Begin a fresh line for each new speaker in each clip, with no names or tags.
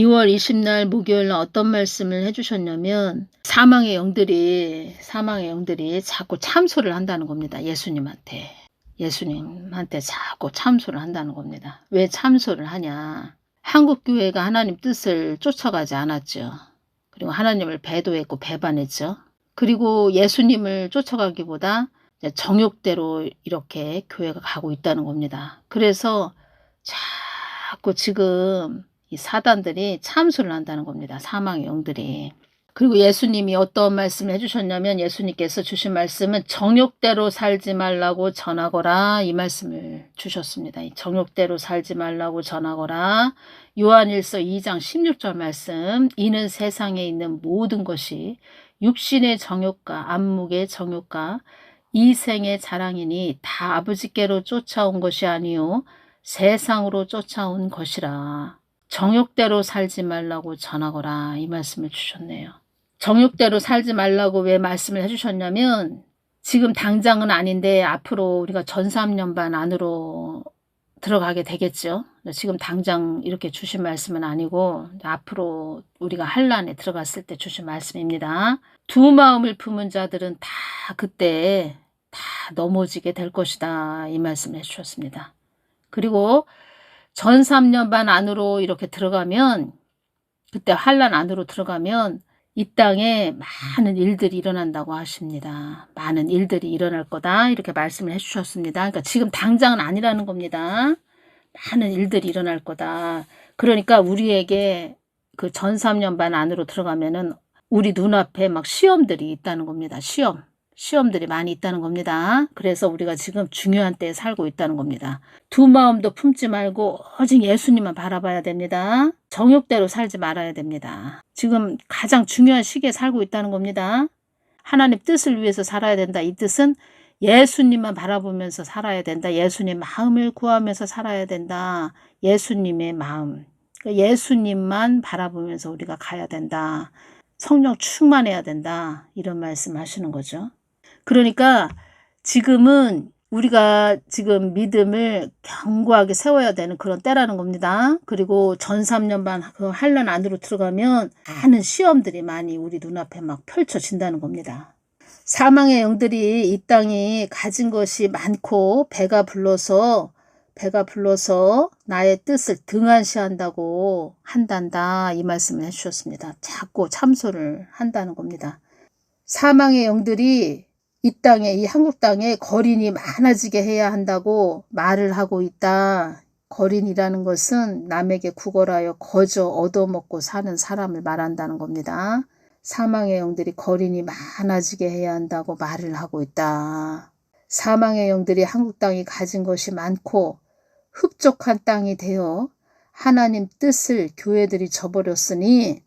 2월 20날 목요일 날 어떤 말씀을 해주셨냐면 사망의 영들이 자꾸 참소를 한다는 겁니다. 예수님한테 자꾸 참소를 한다는 겁니다. 왜 참소를 하냐? 한국교회가 하나님 뜻을 쫓아가지 않았죠. 그리고 하나님을 배도했고 배반했죠. 그리고 예수님을 쫓아가기보다 정욕대로 이렇게 교회가 가고 있다는 겁니다. 그래서 자꾸 지금 이 사단들이 참소를 한다는 겁니다. 사망의 영들이. 그리고 예수님이 어떤 말씀을 해주셨냐면 예수님께서 주신 말씀은 정욕대로 살지 말라고 전하거라 이 말씀을 주셨습니다. 이 정욕대로 살지 말라고 전하거라. 요한일서 2장 16절 말씀. 이는 세상에 있는 모든 것이 육신의 정욕과 안목의 정욕과 이생의 자랑이니 다 아버지께로 쫓아온 것이 아니요 세상으로 쫓아온 것이라. 정욕대로 살지 말라고 전하거라 이 말씀을 주셨네요. 정욕대로 살지 말라고 왜 말씀을 해주셨냐면 지금 당장은 아닌데 앞으로 우리가 전삼년반 안으로 들어가게 되겠죠. 지금 당장 이렇게 주신 말씀은 아니고 앞으로 우리가 환란에 들어갔을 때 주신 말씀입니다. 두 마음을 품은 자들은 다 그때 다 넘어지게 될 것이다 이 말씀을 해주셨습니다. 그리고 전 3년반 안으로 이렇게 들어가면 그때 환란 안으로 들어가면 이 땅에 많은 일들이 일어난다고 하십니다. 많은 일들이 일어날 거다 이렇게 말씀을 해주셨습니다. 그러니까 지금 당장은 아니라는 겁니다. 많은 일들이 일어날 거다. 그러니까 우리에게 그 전 3년반 안으로 들어가면은 우리 눈앞에 막 시험들이 있다는 겁니다. 시험들이 많이 있다는 겁니다. 그래서 우리가 지금 중요한 때에 살고 있다는 겁니다. 두 마음도 품지 말고 오직 예수님만 바라봐야 됩니다. 정욕대로 살지 말아야 됩니다. 지금 가장 중요한 시기에 살고 있다는 겁니다. 하나님 뜻을 위해서 살아야 된다. 이 뜻은 예수님만 바라보면서 살아야 된다. 예수님 마음을 구하면서 살아야 된다. 예수님의 마음. 예수님만 바라보면서 우리가 가야 된다. 성령 충만해야 된다. 이런 말씀 하시는 거죠. 그러니까 지금은 우리가 지금 믿음을 견고하게 세워야 되는 그런 때라는 겁니다. 그리고 전 3년반 그 환란 안으로 들어가면 많은 시험들이 많이 우리 눈앞에 막 펼쳐진다는 겁니다. 사망의 영들이 이 땅이 가진 것이 많고 배가 불러서 나의 뜻을 등한시한다고 한단다 이 말씀을 해주셨습니다. 자꾸 참소를 한다는 겁니다. 사망의 영들이 이 땅에 이 한국 땅에 거린이 많아지게 해야 한다고 말을 하고 있다. 거린이라는 것은 남에게 구걸하여 거저 얻어먹고 사는 사람을 말한다는 겁니다. 사망의 영들이 거린이 많아지게 해야 한다고 말을 하고 있다. 사망의 영들이 한국 땅이 가진 것이 많고 흡족한 땅이 되어 하나님 뜻을 교회들이 저버렸으니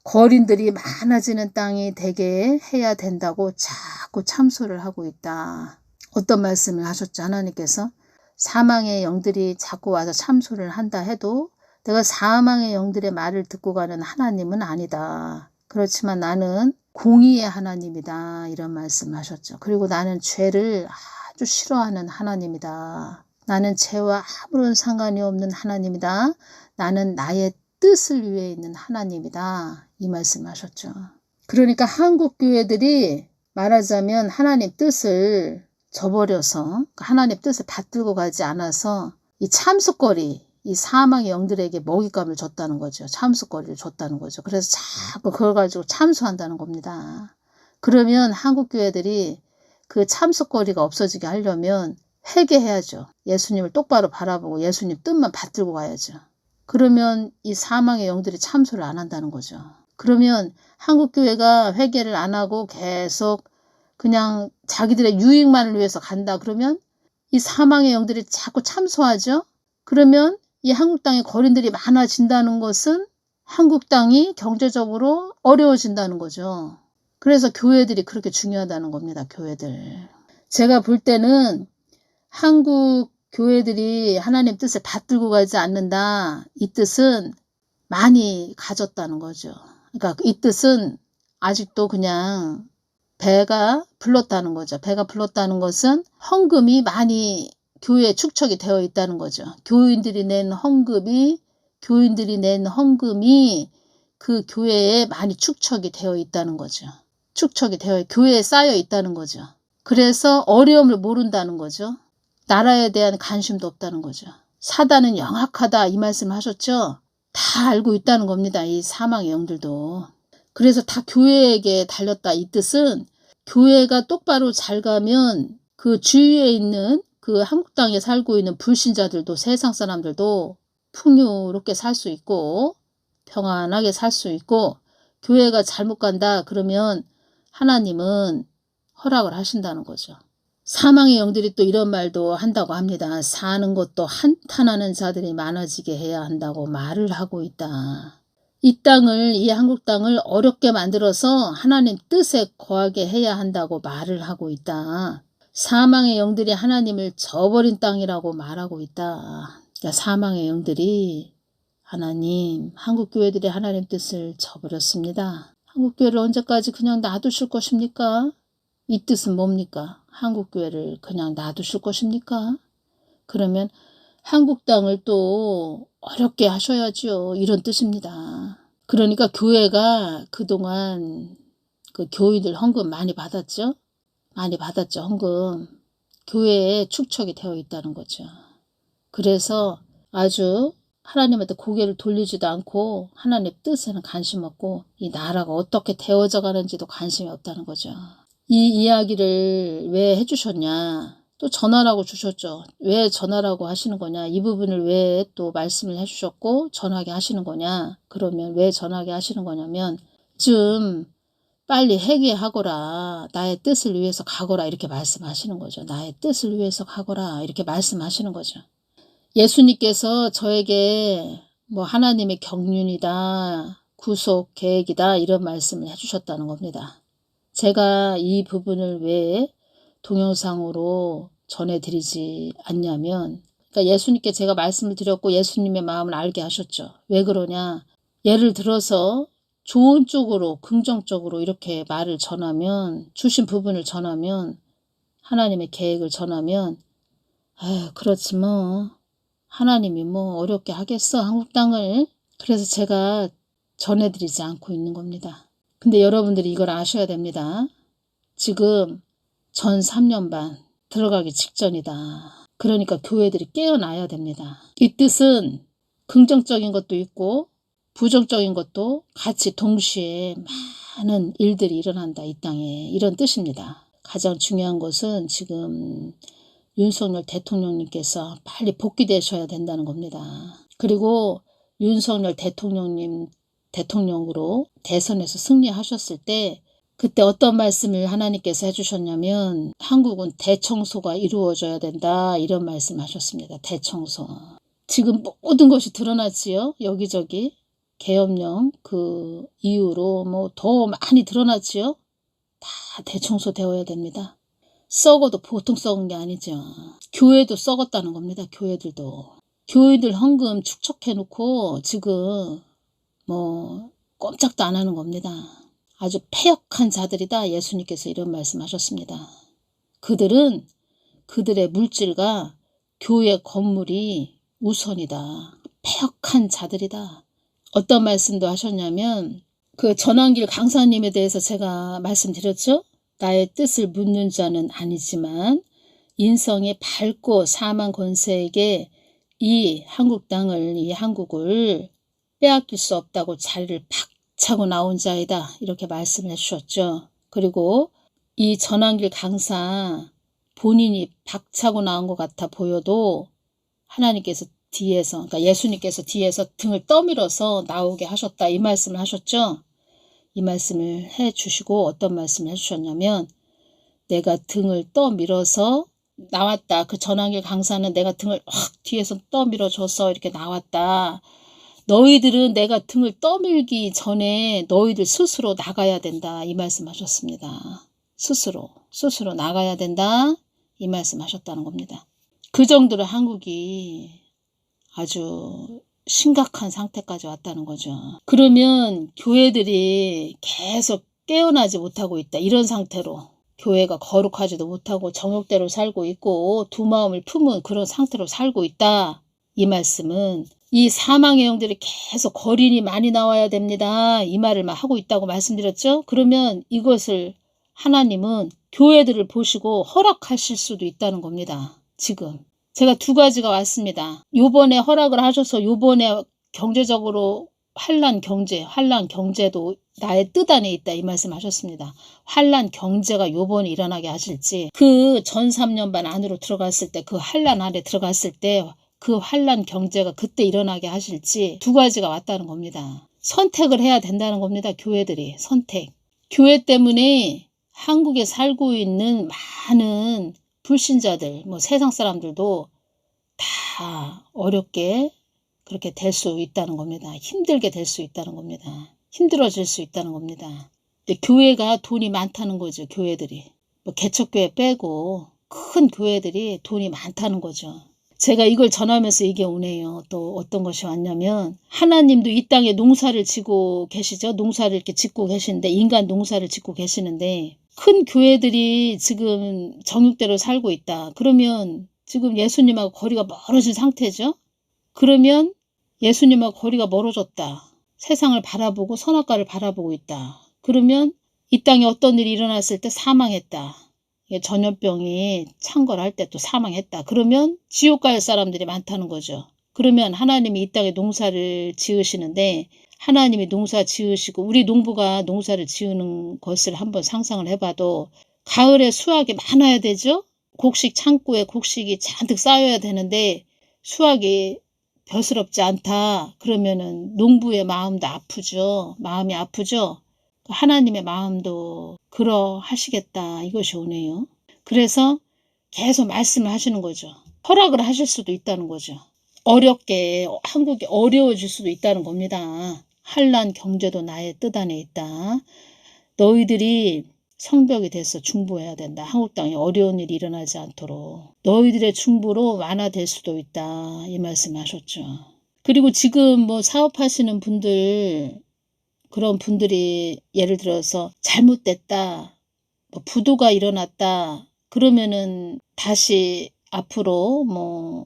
거린들이 많아지는 땅이 되게 해야 된다고 자꾸 참소를 하고 있다. 어떤 말씀을 하셨죠? 하나님께서 사망의 영들이 자꾸 와서 참소를 한다 해도 내가 사망의 영들의 말을 듣고 가는 하나님은 아니다. 그렇지만 나는 공의의 하나님이다. 이런 말씀을 하셨죠. 그리고 나는 죄를 아주 싫어하는 하나님이다. 나는 죄와 아무런 상관이 없는 하나님이다. 나는 나의 뜻을 위해 있는 하나님이다. 이 말씀을 하셨죠. 그러니까 한국 교회들이 말하자면 하나님 뜻을 저버려서 하나님 뜻을 받들고 가지 않아서 이 참숫거리, 이 사망의 영들에게 먹잇감을 줬다는 거죠. 참숫거리를 줬다는 거죠. 그래서 자꾸 그걸 가지고 참수한다는 겁니다. 그러면 한국 교회들이 그 참숫거리가 없어지게 하려면 회개해야죠. 예수님을 똑바로 바라보고 예수님 뜻만 받들고 가야죠. 그러면 이 사망의 영들이 참소를 안 한다는 거죠. 그러면 한국교회가 회개를 안 하고 계속 그냥 자기들의 유익만을 위해서 간다. 그러면 이 사망의 영들이 자꾸 참소하죠. 그러면 이 한국 땅에 거린들이 많아진다는 것은 한국 땅이 경제적으로 어려워진다는 거죠. 그래서 교회들이 그렇게 중요하다는 겁니다. 교회들. 제가 볼 때는 한국 교회들이 하나님 뜻을 받들고 가지 않는다. 이 뜻은 많이 가졌다는 거죠. 그러니까 이 뜻은 아직도 그냥 배가 불렀다는 거죠. 배가 불렀다는 것은 헌금이 많이 교회에 축적이 되어 있다는 거죠. 교인들이 낸 헌금이 교인들이 낸 헌금이 그 교회에 많이 축적이 되어 있다는 거죠. 축적이 되어 교회에 쌓여 있다는 거죠. 그래서 어려움을 모른다는 거죠. 나라에 대한 관심도 없다는 거죠. 사단은 영악하다 이 말씀 하셨죠. 다 알고 있다는 겁니다. 이 사망의 영들도. 그래서 다 교회에게 달렸다. 이 뜻은 교회가 똑바로 잘 가면 그 주위에 있는 그 한국 땅에 살고 있는 불신자들도 세상 사람들도 풍요롭게 살 수 있고 평안하게 살 수 있고, 교회가 잘못 간다 그러면 하나님은 허락을 하신다는 거죠. 사망의 영들이 또 이런 말도 한다고 합니다. 사는 것도 한탄하는 자들이 많아지게 해야 한다고 말을 하고 있다. 이 땅을, 이 한국 땅을 어렵게 만들어서 하나님 뜻에 거하게 해야 한다고 말을 하고 있다. 사망의 영들이 하나님을 저버린 땅이라고 말하고 있다. 그러니까 사망의 영들이 하나님, 한국교회들이 하나님 뜻을 저버렸습니다. 한국교회를 언제까지 그냥 놔두실 것입니까? 이 뜻은 뭡니까? 한국교회를 그냥 놔두실 것입니까? 그러면 한국 땅을 또 어렵게 하셔야죠. 이런 뜻입니다. 그러니까 교회가 그동안 그 교인들 헌금 많이 받았죠? 많이 받았죠, 헌금. 교회에 축적이 되어 있다는 거죠. 그래서 아주 하나님한테 고개를 돌리지도 않고 하나님의 뜻에는 관심 없고 이 나라가 어떻게 되어져 가는지도 관심이 없다는 거죠. 이 이야기를 왜 해주셨냐? 또 전하라고 주셨죠. 왜 전하라고 하시는 거냐? 이 부분을 왜 또 말씀을 해주셨고 전하게 하시는 거냐? 그러면 왜 전하게 하시는 거냐면 좀 빨리 회개하거라. 나의 뜻을 위해서 가거라. 이렇게 말씀하시는 거죠. 나의 뜻을 위해서 가거라. 이렇게 말씀하시는 거죠. 예수님께서 저에게 뭐 하나님의 경륜이다, 구속 계획이다 이런 말씀을 해주셨다는 겁니다. 제가 이 부분을 왜 동영상으로 전해드리지 않냐면, 그러니까 예수님께 제가 말씀을 드렸고 예수님의 마음을 알게 하셨죠. 왜 그러냐? 예를 들어서 좋은 쪽으로 긍정적으로 이렇게 말을 전하면, 주신 부분을 전하면, 하나님의 계획을 전하면 그렇지 뭐 하나님이 뭐 어렵게 하겠어 한국 땅을. 그래서 제가 전해드리지 않고 있는 겁니다. 근데 여러분들이 이걸 아셔야 됩니다. 지금 전 3년 반 들어가기 직전이다. 그러니까 교회들이 깨어나야 됩니다. 이 뜻은 긍정적인 것도 있고 부정적인 것도 같이 동시에 많은 일들이 일어난다. 이 땅에 이런 뜻입니다. 가장 중요한 것은 지금 윤석열 대통령님께서 빨리 복귀되셔야 된다는 겁니다. 그리고 윤석열 대통령으로 대선에서 승리하셨을 때 그때 어떤 말씀을 하나님께서 해주셨냐면 한국은 대청소가 이루어져야 된다 이런 말씀하셨습니다. 대청소. 지금 모든 것이 드러났지요. 여기저기 계엄령 그 이후로 뭐 더 많이 드러났지요. 다 대청소 되어야 됩니다. 썩어도 보통 썩은 게 아니죠. 교회도 썩었다는 겁니다. 교회들도. 교회들 헌금 축적해놓고 지금 뭐 꼼짝도 안 하는 겁니다. 아주 패역한 자들이다. 예수님께서 이런 말씀하셨습니다. 그들은 그들의 물질과 교회 건물이 우선이다. 패역한 자들이다. 어떤 말씀도 하셨냐면 그 전환길 강사님에 대해서 제가 말씀드렸죠. 나의 뜻을 묻는 자는 아니지만 인성이 밝고 사망 권세에게 이 한국 땅을, 이 한국을 빼앗길 수 없다고 자리를 박차고 나온 자이다. 이렇게 말씀을 해주셨죠. 그리고 이 전환길 강사 본인이 박차고 나온 것 같아 보여도 하나님께서 뒤에서, 그러니까 예수님께서 뒤에서 등을 떠밀어서 나오게 하셨다. 이 말씀을 하셨죠. 이 말씀을 해주시고 어떤 말씀을 해주셨냐면 내가 등을 떠밀어서 나왔다. 그 전환길 강사는 내가 등을 확 뒤에서 떠밀어줘서 이렇게 나왔다. 너희들은 내가 등을 떠밀기 전에 너희들 스스로 나가야 된다. 이 말씀하셨습니다. 스스로 나가야 된다. 이 말씀하셨다는 겁니다. 그 정도로 한국이 아주 심각한 상태까지 왔다는 거죠. 그러면 교회들이 계속 깨어나지 못하고 있다. 이런 상태로 교회가 거룩하지도 못하고 정욕대로 살고 있고 두 마음을 품은 그런 상태로 살고 있다. 이 말씀은 이 사망의 영들이 계속 거린이 많이 나와야 됩니다. 이 말을 막 하고 있다고 말씀드렸죠. 그러면 이것을 하나님은 교회들을 보시고 허락하실 수도 있다는 겁니다. 지금 제가 두 가지가 왔습니다. 요번에 허락을 하셔서 요번에 경제적으로 환난 경제도 나의 뜻 안에 있다 이 말씀하셨습니다. 환난 경제가 요번에 일어나게 하실지 그 전 3년 반 안으로 들어갔을 때 그 환난 안에 들어갔을 때 그 환난 경제가 그때 일어나게 하실지 두 가지가 왔다는 겁니다. 선택을 해야 된다는 겁니다. 교회들이 선택. 교회 때문에 한국에 살고 있는 많은 불신자들, 뭐 세상 사람들도 다 어렵게 그렇게 될 수 있다는 겁니다. 힘들게 될 수 있다는 겁니다. 힘들어질 수 있다는 겁니다. 근데 교회가 돈이 많다는 거죠. 교회들이. 뭐 개척교회 빼고 큰 교회들이 돈이 많다는 거죠. 제가 이걸 전하면서 이게 오네요. 또 어떤 것이 왔냐면 하나님도 이 땅에 농사를 지고 계시죠. 농사를 이렇게 짓고 계시는데 인간 농사를 짓고 계시는데 큰 교회들이 지금 정육대로 살고 있다. 그러면 지금 예수님하고 거리가 멀어진 상태죠. 그러면 예수님하고 거리가 멀어졌다. 세상을 바라보고 선악과를 바라보고 있다. 그러면 이 땅에 어떤 일이 일어났을 때 사망했다. 전염병이 창궐할 때 또 사망했다. 그러면 지옥 갈 사람들이 많다는 거죠. 그러면 하나님이 이 땅에 농사를 지으시는데 하나님이 농사 지으시고 우리 농부가 농사를 지으는 것을 한번 상상을 해봐도 가을에 수확이 많아야 되죠. 곡식 창고에 곡식이 잔뜩 쌓여야 되는데 수확이 벼스럽지 않다. 그러면은 농부의 마음도 아프죠. 마음이 아프죠. 하나님의 마음도 그러하시겠다. 이것이 오네요. 그래서 계속 말씀을 하시는 거죠. 허락을 하실 수도 있다는 거죠. 어렵게 한국이 어려워질 수도 있다는 겁니다. 환난 경제도 나의 뜻 안에 있다. 너희들이 성벽이 돼서 중보해야 된다. 한국 땅에 어려운 일이 일어나지 않도록. 너희들의 중보로 완화될 수도 있다. 이 말씀하셨죠. 그리고 지금 뭐 사업하시는 분들 그런 분들이 예를 들어서 잘못됐다. 뭐 부도가 일어났다. 그러면은 다시 앞으로 뭐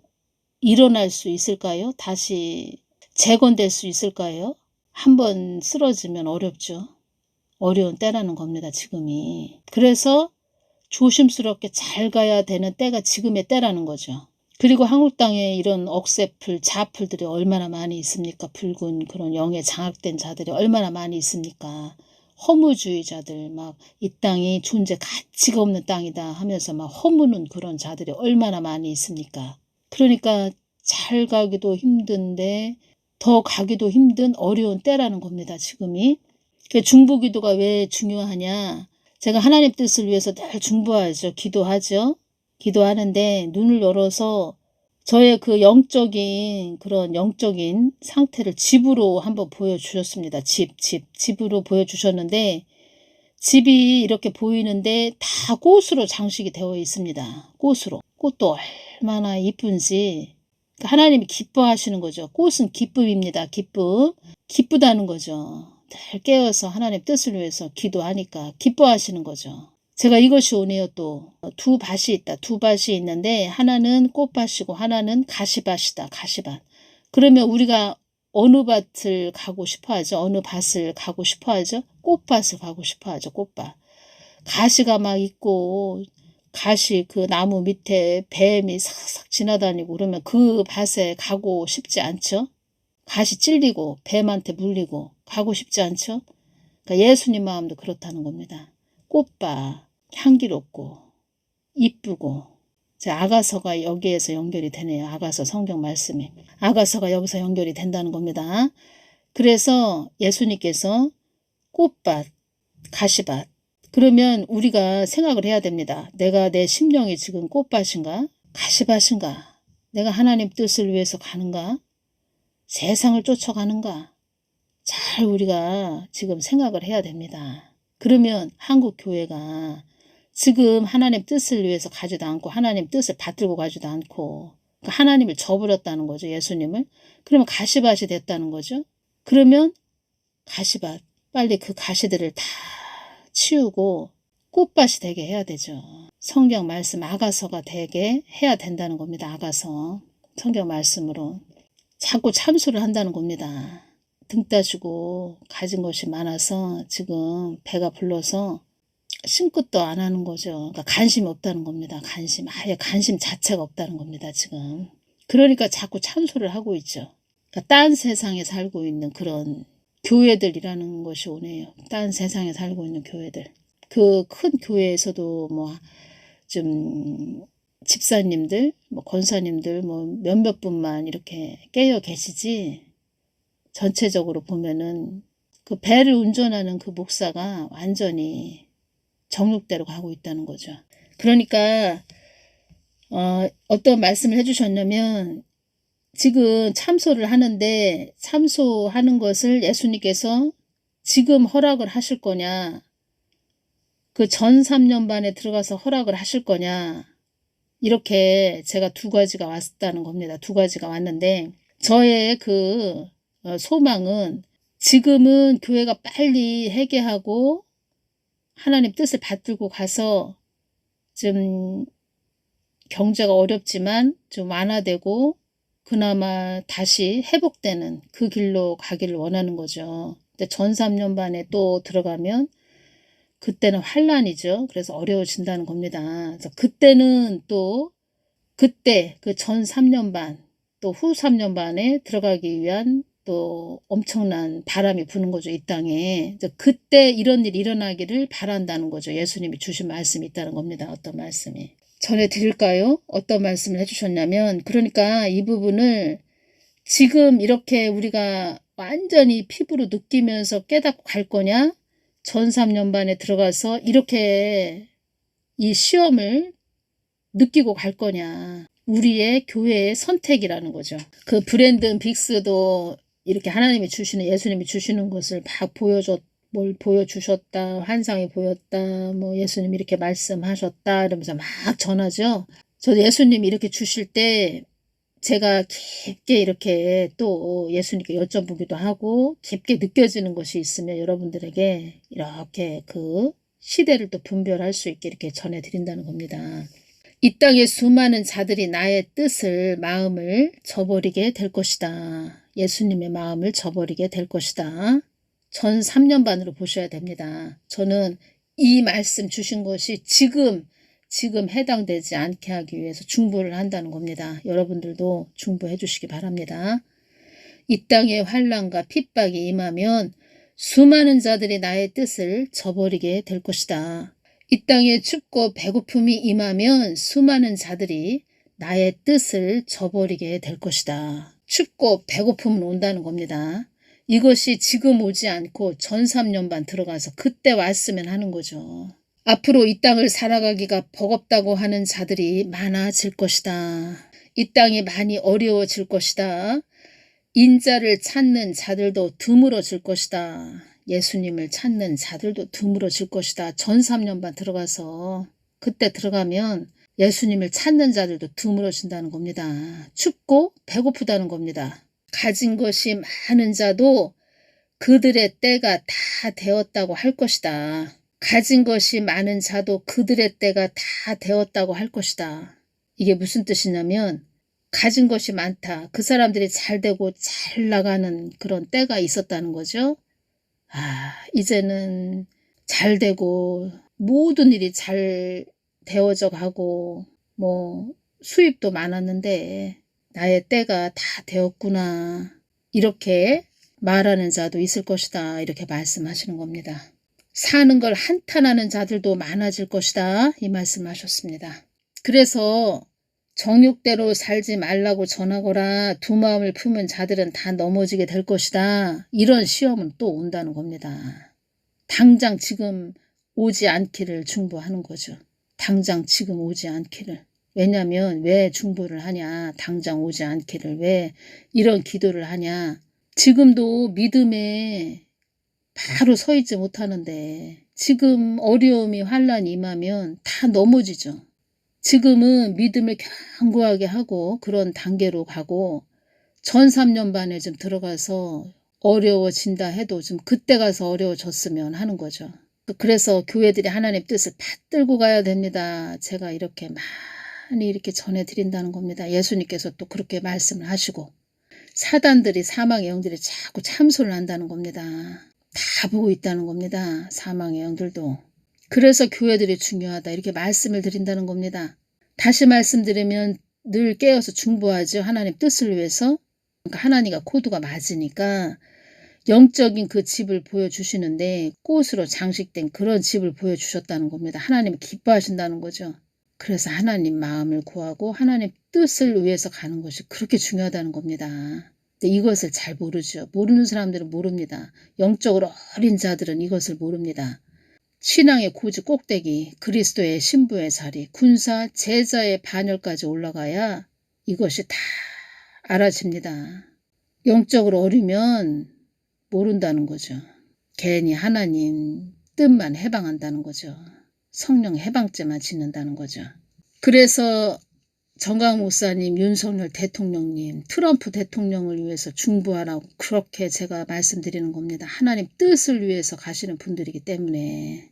일어날 수 있을까요? 다시 재건될 수 있을까요? 한번 쓰러지면 어렵죠. 어려운 때라는 겁니다. 지금이. 그래서 조심스럽게 잘 가야 되는 때가 지금의 때라는 거죠. 그리고 한국 땅에 이런 억새풀, 자풀들이 얼마나 많이 있습니까? 붉은 그런 영에 장악된 자들이 얼마나 많이 있습니까? 허무주의자들 막 이 땅이 존재 가치가 없는 땅이다 하면서 막 허무는 그런 자들이 얼마나 많이 있습니까? 그러니까 잘 가기도 힘든데 더 가기도 힘든 어려운 때라는 겁니다. 지금이. 중보기도가 왜 중요하냐? 제가 하나님 뜻을 위해서 늘 중보하죠. 기도하죠. 기도하는데 눈을 열어서 저의 그 그런 영적인 상태를 집으로 한번 보여주셨습니다. 집으로 보여주셨는데 집이 이렇게 보이는데 다 꽃으로 장식이 되어 있습니다. 꽃으로. 꽃도 얼마나 이쁜지 하나님이 기뻐하시는 거죠. 꽃은 기쁨입니다. 기쁨. 기쁘다는 거죠. 늘 깨어서 하나님 뜻을 위해서 기도하니까 기뻐하시는 거죠. 제가 이것이 오네요. 또 두 밭이 있다. 두 밭이 있는데 하나는 꽃밭이고 하나는 가시밭이다. 가시밭. 그러면 우리가 어느 밭을 가고 싶어 하죠? 어느 밭을 가고 싶어 하죠? 꽃밭을 가고 싶어 하죠. 꽃밭. 가시가 막 있고 가시 그 나무 밑에 뱀이 싹싹 지나다니고 그러면 그 밭에 가고 싶지 않죠? 가시 찔리고 뱀한테 물리고 가고 싶지 않죠? 그러니까 예수님 마음도 그렇다는 겁니다. 꽃밭 향기롭고 이쁘고 아가서가 여기에서 연결이 되네요. 아가서 성경 말씀이. 아가서가 여기서 연결이 된다는 겁니다. 그래서 예수님께서 꽃밭, 가시밭. 그러면 우리가 생각을 해야 됩니다. 내가 내 심령이 지금 꽃밭인가? 가시밭인가? 내가 하나님 뜻을 위해서 가는가? 세상을 쫓아가는가? 잘 우리가 지금 생각을 해야 됩니다. 그러면 한국 교회가 지금 하나님 뜻을 위해서 가지도 않고 하나님 뜻을 받들고 가지도 않고 하나님을 저버렸다는 거죠. 예수님을. 그러면 가시밭이 됐다는 거죠. 그러면 가시밭 빨리 그 가시들을 다 치우고 꽃밭이 되게 해야 되죠. 성경 말씀 아가서가 되게 해야 된다는 겁니다. 아가서 성경 말씀으로. 자꾸 참소를 한다는 겁니다. 등 따시고 가진 것이 많아서 지금 배가 불러서 심끝도 안 하는 거죠. 그러니까 관심이 없다는 겁니다. 관심, 아예 관심 자체가 없다는 겁니다. 지금. 그러니까 자꾸 참소를 하고 있죠. 그러니까 딴 세상에 살고 있는 그런 교회들이라는 것이 오네요. 딴 세상에 살고 있는 교회들. 그 큰 교회에서도 뭐 좀 집사님들, 뭐 권사님들 뭐 몇몇 분만 이렇게 깨어 계시지, 전체적으로 보면은 그 배를 운전하는 그 목사가 완전히 정욕대로 가고 있다는 거죠. 그러니까 어떤 말씀을 해주셨냐면, 지금 참소를 하는데 참소하는 것을 예수님께서 지금 허락을 하실 거냐, 그 전 3년반에 들어가서 허락을 하실 거냐, 이렇게 제가 두 가지가 왔다는 겁니다. 두 가지가 왔는데, 저의 그 소망은 지금은 교회가 빨리 회개하고 하나님 뜻을 받들고 가서 좀 경제가 어렵지만 좀 완화되고 그나마 다시 회복되는 그 길로 가기를 원하는 거죠. 근데 전 3년반에 또 들어가면 그때는 환란이죠. 그래서 어려워진다는 겁니다. 그래서 그때는 또 그때 그 전 3년반 또 후 3년반에 들어가기 위한 또 엄청난 바람이 부는 거죠. 이 땅에. 그때 이런 일이 일어나기를 바란다는 거죠. 예수님이 주신 말씀이 있다는 겁니다. 어떤 말씀이. 전해드릴까요? 어떤 말씀을 해주셨냐면, 그러니까 이 부분을 지금 이렇게 우리가 완전히 피부로 느끼면서 깨닫고 갈 거냐, 전 3년반에 들어가서 이렇게 이 시험을 느끼고 갈 거냐, 우리의 교회의 선택이라는 거죠. 그 브랜든 빅스도 이렇게 하나님이 주시는, 예수님이 주시는 것을 막 뭘 보여주셨다, 환상이 보였다, 뭐 예수님이 이렇게 말씀하셨다 이러면서 막 전하죠. 저도 예수님이 이렇게 주실 때 제가 깊게 이렇게 또 예수님께 여쭤보기도 하고 깊게 느껴지는 것이 있으면 여러분들에게 이렇게 그 시대를 또 분별할 수 있게 이렇게 전해드린다는 겁니다. 이 땅의 수많은 자들이 나의 뜻을, 마음을 저버리게 될 것이다. 예수님의 마음을 저버리게 될 것이다. 전 3년반으로 보셔야 됩니다. 저는 이 말씀 주신 것이 지금 해당되지 않게 하기 위해서 중보를 한다는 겁니다. 여러분들도 중보해 주시기 바랍니다. 이 땅에 환난과 핍박이 임하면 수많은 자들이 나의 뜻을 저버리게 될 것이다. 이 땅에 춥고 배고픔이 임하면 수많은 자들이 나의 뜻을 저버리게 될 것이다. 춥고 배고픔은 온다는 겁니다. 이것이 지금 오지 않고 전 3년반 들어가서 그때 왔으면 하는 거죠. 앞으로 이 땅을 살아가기가 버겁다고 하는 자들이 많아질 것이다. 이 땅이 많이 어려워질 것이다. 인자를 찾는 자들도 드물어질 것이다. 예수님을 찾는 자들도 드물어질 것이다. 전 3년반 들어가서 그때 들어가면 예수님을 찾는 자들도 드물어진다는 겁니다. 춥고 배고프다는 겁니다. 가진 것이 많은 자도 그들의 때가 다 되었다고 할 것이다. 가진 것이 많은 자도 그들의 때가 다 되었다고 할 것이다. 이게 무슨 뜻이냐면, 가진 것이 많다. 그 사람들이 잘 되고 잘 나가는 그런 때가 있었다는 거죠. 이제는 잘 되고 모든 일이 잘 되어져 가고 뭐 수입도 많았는데 나의 때가 다 되었구나, 이렇게 말하는 자도 있을 것이다. 이렇게 말씀하시는 겁니다. 사는 걸 한탄하는 자들도 많아질 것이다. 이 말씀하셨습니다. 그래서 정욕대로 살지 말라고 전하거라. 두 마음을 품은 자들은 다 넘어지게 될 것이다. 이런 시험은 또 온다는 겁니다. 당장 지금 오지 않기를 중보하는 거죠. 당장 지금 오지 않기를. 왜냐하면 왜 중보를 하냐, 당장 오지 않기를 왜 이런 기도를 하냐, 지금도 믿음에 바로 서 있지 못하는데 지금 어려움이 환란이 임하면 다 넘어지죠. 지금은 믿음을 견고하게 하고 그런 단계로 가고 전 3년반에 좀 들어가서 어려워진다 해도 좀 그때 가서 어려워졌으면 하는 거죠. 그래서 교회들이 하나님 뜻을 받들고 가야 됩니다. 제가 이렇게 많이 이렇게 전해드린다는 겁니다. 예수님께서 또 그렇게 말씀을 하시고, 사단들이 사망의 영들이 자꾸 참소를 한다는 겁니다. 다 보고 있다는 겁니다. 사망의 영들도. 그래서 교회들이 중요하다 이렇게 말씀을 드린다는 겁니다. 다시 말씀드리면 늘 깨어서 중보하죠. 하나님 뜻을 위해서. 그러니까 하나님과 코드가 맞으니까 영적인 그 집을 보여주시는데 꽃으로 장식된 그런 집을 보여주셨다는 겁니다. 하나님이 기뻐하신다는 거죠. 그래서 하나님 마음을 구하고 하나님 뜻을 위해서 가는 것이 그렇게 중요하다는 겁니다. 근데 이것을 잘 모르죠. 모르는 사람들은 모릅니다. 영적으로 어린 자들은 이것을 모릅니다. 신앙의 고지 꼭대기, 그리스도의 신부의 자리, 군사, 제자의 반열까지 올라가야 이것이 다 알아집니다. 영적으로 어리면 모른다는 거죠. 괜히 하나님 뜻만 해방한다는 거죠. 성령 해방죄만 짓는다는 거죠. 그래서 정강 목사님, 윤석열 대통령님, 트럼프 대통령을 위해서 중보하라고 그렇게 제가 말씀드리는 겁니다. 하나님 뜻을 위해서 가시는 분들이기 때문에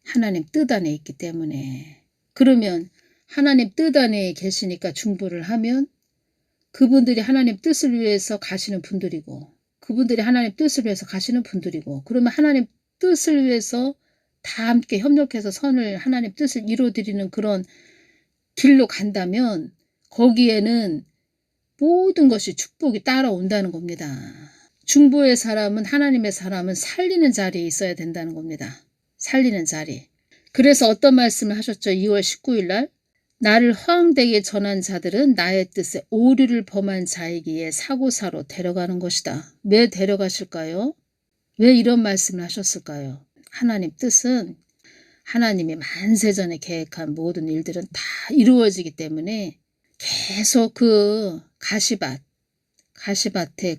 하나님 뜻 안에 있기 때문에 그러면 하나님 뜻 안에 계시니까 중보를 하면 그분들이 하나님 뜻을 위해서 가시는 분들이고 그분들이 하나님 뜻을 위해서 가시는 분들이고 그러면 하나님 뜻을 위해서 다 함께 협력해서 선을 하나님 뜻을 이루어드리는 그런 길로 간다면 거기에는 모든 것이 축복이 따라온다는 겁니다. 중보의 사람은 하나님의 사람은 살리는 자리에 있어야 된다는 겁니다. 살리는 자리. 그래서 어떤 말씀을 하셨죠? 2월 19일 날 나를 허황되게 전한 자들은 나의 뜻에 오류를 범한 자이기에 사고사로 데려가는 것이다. 왜 데려가실까요? 왜 이런 말씀을 하셨을까요? 하나님 뜻은 하나님이 만세전에 계획한 모든 일들은 다 이루어지기 때문에 계속 그 가시밭에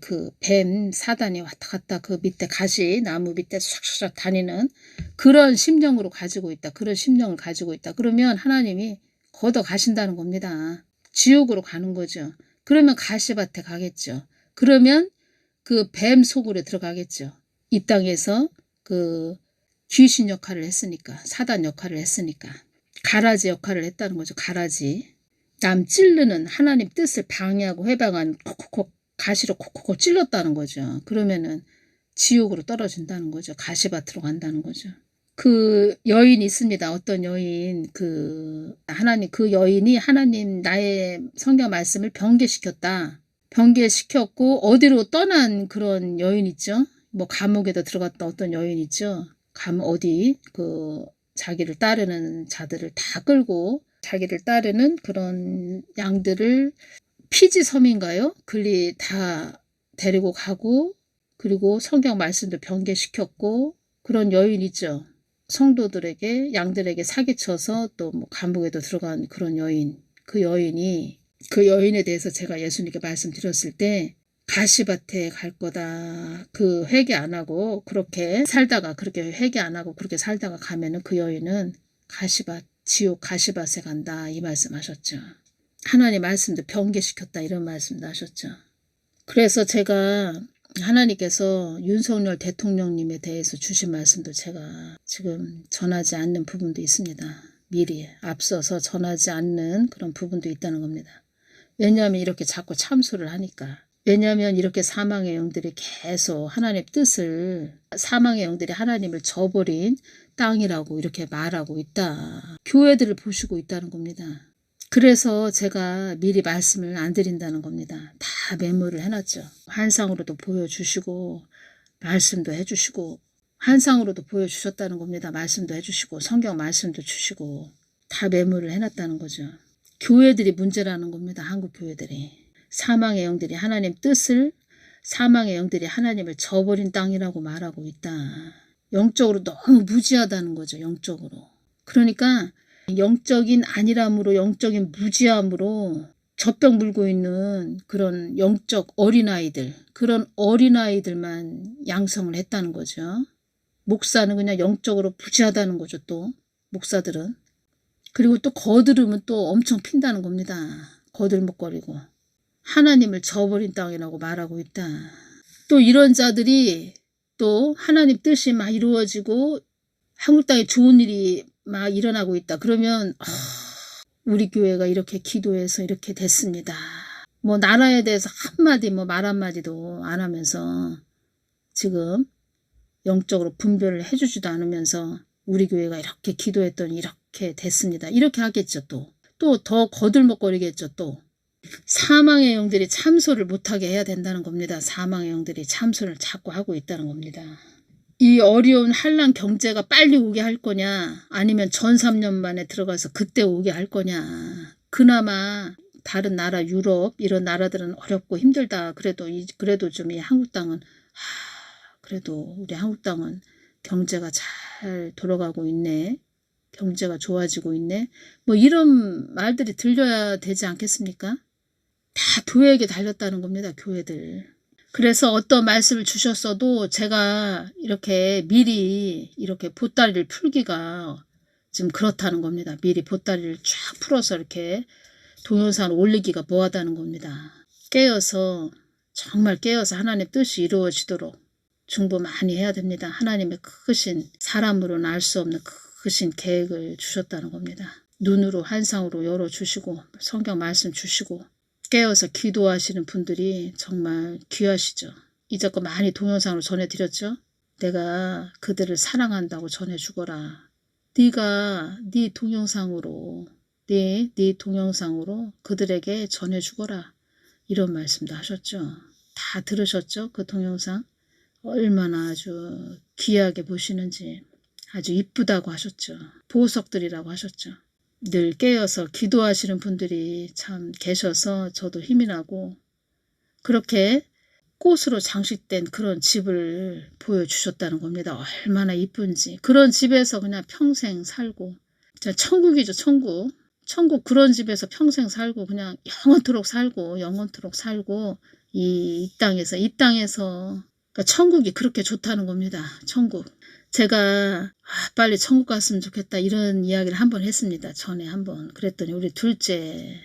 그 뱀 사단이 왔다 갔다 그 밑에 가시 나무 밑에 싹싹 다니는 그런 심령으로 가지고 있다. 그런 심령을 가지고 있다. 그러면 하나님이 걷어 가신다는 겁니다. 지옥으로 가는 거죠. 그러면 가시밭에 가겠죠. 그러면 그 뱀 속으로 들어가겠죠. 이 땅에서 그 귀신 역할을 했으니까 사단 역할을 했으니까 가라지 역할을 했다는 거죠. 가라지. 남 찌르는 하나님 뜻을 방해하고 해방한 콕콕콕 가시로 콕콕콕 찔렀다는 거죠. 그러면은 지옥으로 떨어진다는 거죠. 가시밭으로 간다는 거죠. 그 여인이 있습니다. 어떤 여인 그 여인이 하나님 나의 성경 말씀을 변개시켰다. 변개시켰고 어디로 떠난 그런 여인 있죠. 뭐 감옥에도 들어갔다 어떤 여인 있죠. 어디 그 자기를 따르는 자들을 다 끌고 자기를 따르는 그런 양들을 피지 섬인가요? 글리 다 데리고 가고 그리고 성경 말씀도 변개시켰고 그런 여인 있죠. 성도들에게 양들에게 사기쳐서 또 뭐 감옥에도 들어간 그런 여인. 그 여인에 대해서 제가 예수님께 말씀드렸을 때 가시밭에 갈 거다. 그 회개 안 하고 그렇게 살다가 그렇게 회개 안 하고 그렇게 살다가 가면은 그 여인은 지옥 가시밭에 간다. 이 말씀하셨죠. 하나님 말씀도 변개시켰다. 이런 말씀도 하셨죠. 그래서 제가 하나님께서 윤석열 대통령님에 대해서 주신 말씀도 제가 지금 전하지 않는 부분도 있습니다. 미리 앞서서 전하지 않는 그런 부분도 있다는 겁니다. 왜냐하면 이렇게 자꾸 참소를 하니까. 왜냐하면 이렇게 사망의 영들이 계속 하나님 뜻을 사망의 영들이 하나님을 저버린 땅이라고 이렇게 말하고 있다. 교회들을 보시고 있다는 겁니다. 그래서 제가 미리 말씀을 안 드린다는 겁니다. 다 메모를 해놨죠. 환상으로도 보여주시고 말씀도 해주시고 환상으로도 보여주셨다는 겁니다. 말씀도 해주시고 성경 말씀도 주시고 다 메모를 해놨다는 거죠. 교회들이 문제라는 겁니다. 한국 교회들이. 사망의 영들이 하나님 뜻을 사망의 영들이 하나님을 저버린 땅이라고 말하고 있다. 영적으로 너무 무지하다는 거죠. 영적으로. 그러니까 영적인 안일함으로 영적인 무지함으로 젖병 물고 있는 그런 영적 어린아이들 그런 어린아이들만 양성을 했다는 거죠. 목사는 그냥 영적으로 무지하다는 거죠. 또 목사들은. 그리고 또 거드름은 또 엄청 핀다는 겁니다. 거들먹거리고 하나님을 저버린 땅이라고 말하고 있다. 또 이런 자들이 또 하나님 뜻이 막 이루어지고 한국 땅에 좋은 일이 막 일어나고 있다. 그러면 우리 교회가 이렇게 기도해서 이렇게 됐습니다. 뭐 나라에 대해서 한마디 뭐 말 한마디도 안 하면서 지금 영적으로 분별을 해주지도 않으면서 우리 교회가 이렇게 기도했더니 이렇게 됐습니다. 이렇게 하겠죠. 또 더 거들먹거리겠죠. 또 사망의 영들이 참소를 못하게 해야 된다는 겁니다. 사망의 영들이 참소를 자꾸 하고 있다는 겁니다. 이 어려운 한란 경제가 빨리 오게 할 거냐, 아니면 전 3년 만에 들어가서 그때 오게 할 거냐. 그나마 다른 나라 유럽 이런 나라들은 어렵고 힘들다. 그래도 좀 이 한국 땅은 그래도 우리 한국 땅은 경제가 잘 돌아가고 있네. 경제가 좋아지고 있네. 뭐 이런 말들이 들려야 되지 않겠습니까? 다 교회에게 달렸다는 겁니다. 교회들. 그래서 어떤 말씀을 주셨어도 제가 이렇게 미리 이렇게 보따리를 풀기가 좀 그렇다는 겁니다. 미리 보따리를 쫙 풀어서 이렇게 동영상을 올리기가 뭐하다는 겁니다. 깨어서 정말 깨어서 하나님 뜻이 이루어지도록 중보 많이 해야 됩니다. 하나님의 크신 사람으로는 알 수 없는 크신 계획을 주셨다는 겁니다. 눈으로 환상으로 열어주시고 성경 말씀 주시고 깨어서 기도하시는 분들이 정말 귀하시죠. 이제껏 많이 동영상으로 전해드렸죠. 내가 그들을 사랑한다고 전해주거라. 네가 네 동영상으로 그들에게 전해주거라. 이런 말씀도 하셨죠. 다 들으셨죠? 그 동영상. 얼마나 아주 귀하게 보시는지 아주 이쁘다고 하셨죠. 보석들이라고 하셨죠. 늘 깨어서 기도하시는 분들이 참 계셔서 저도 힘이 나고 그렇게 꽃으로 장식된 그런 집을 보여주셨다는 겁니다. 얼마나 이쁜지. 그런 집에서 그냥 평생 살고 천국이죠. 천국 그런 집에서 평생 살고 그냥 영원토록 살고 이 땅에서 그러니까 천국이 그렇게 좋다는 겁니다. 천국. 제가 빨리 천국 갔으면 좋겠다 이런 이야기를 한번 했습니다. 전에 한번. 그랬더니 우리 둘째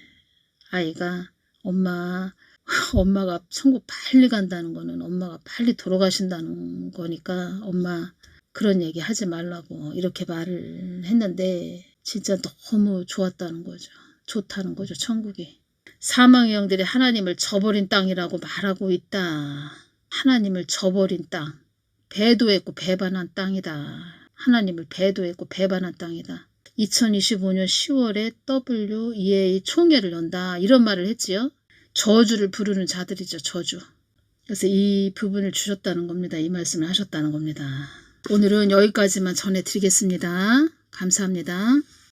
아이가 엄마가 천국 빨리 간다는 거는 엄마가 빨리 돌아가신다는 거니까 엄마 그런 얘기 하지 말라고 이렇게 말을 했는데 진짜 너무 좋았다는 거죠. 좋다는 거죠. 천국이. 사망의 영들이 하나님을 저버린 땅이라고 말하고 있다. 하나님을 저버린 땅. 배도했고 배반한 땅이다. 하나님을 배도했고 배반한 땅이다. 2025년 10월에 WEA 총회를 연다. 이런 말을 했지요. 저주를 부르는 자들이죠. 저주. 그래서 이 부분을 주셨다는 겁니다. 이 말씀을 하셨다는 겁니다. 오늘은 여기까지만 전해드리겠습니다. 감사합니다.